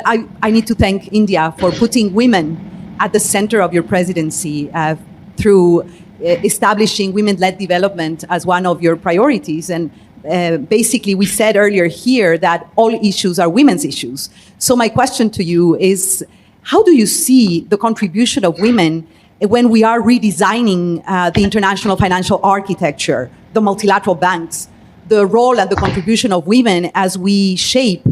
I need to thank India for putting women at the center of your presidency through establishing women-led development as one of your priorities. And basically, we said earlier here that all issues are women's issues. So my question to you is, how do you see the contribution of women when we are redesigning the international financial architecture, the multilateral banks, the role and the contribution of women as we shape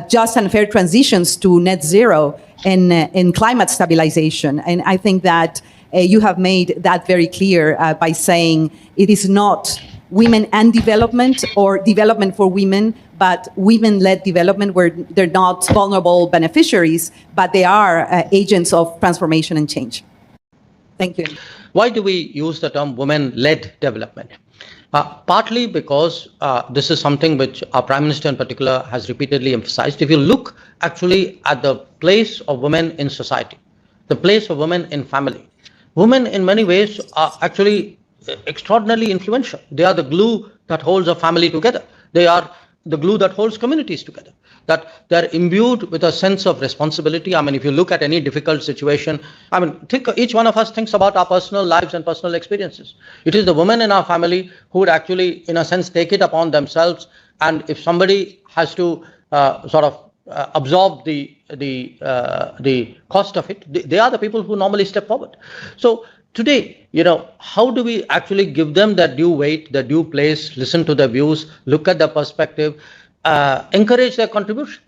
just and fair transitions to net zero and climate stabilization? And I think that you have made that very clear by saying it is not women and development or development for women, but women-led development where they're not vulnerable beneficiaries, but they are agents of transformation and change. Thank you. Why do we use the term women-led development? Partly because this is something which our Prime Minister in particular has repeatedly emphasized. If you look actually at the place of women in society, the place of women in family, women in many ways are actually extraordinarily influential. They are the glue that holds a family together. They are the glue that holds communities together. That they're imbued with a sense of responsibility. I mean, if you look at any difficult situation, I mean, each one of us thinks about our personal lives and personal experiences. It is the women in our family who would actually, in a sense, take it upon themselves. And if somebody has to absorb the cost of it, they are the people who normally step forward. So today, how do we actually give them that due weight, the due place, listen to their views, look at their perspective, encourage their contribution,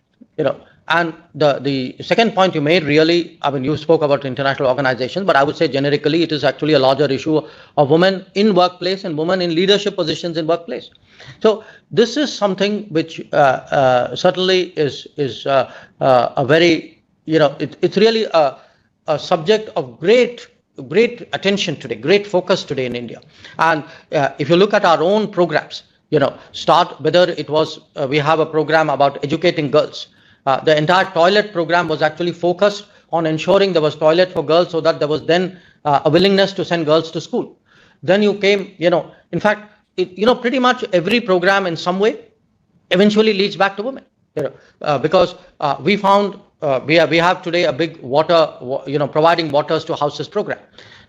And the second point you made really, I mean, you spoke about international organizations, but I would say generically it is actually a larger issue of women in workplace and women in leadership positions in workplace. So this is something which certainly is a very, it's really a subject of great attention today, great focus today in India. And if you look at our own programs, whether it was, we have a program about educating girls. The entire toilet program was actually focused on ensuring there was toilet for girls so that there was then a willingness to send girls to school. Then you came, in fact, pretty much every program in some way eventually leads back to women, because we found we have today a big water, providing waters to houses program.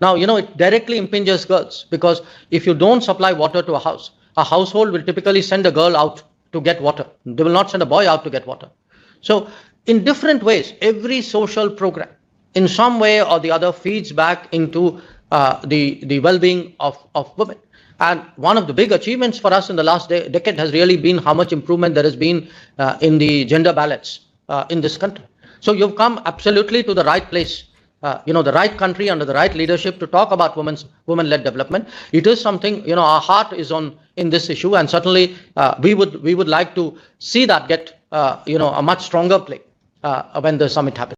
Now, it directly impinges girls because if you don't supply water to a household will typically send a girl out to get water. They will not send a boy out to get water. So in different ways, every social program in some way or the other feeds back into the well-being of women. And one of the big achievements for us in the last decade has really been how much improvement there has been in the gender balance in this country. So you've come absolutely to the right place, the right country under the right leadership to talk about women-led development. It is something, our heart is in this issue, and certainly we would like to see that get, a much stronger play when the summit happens.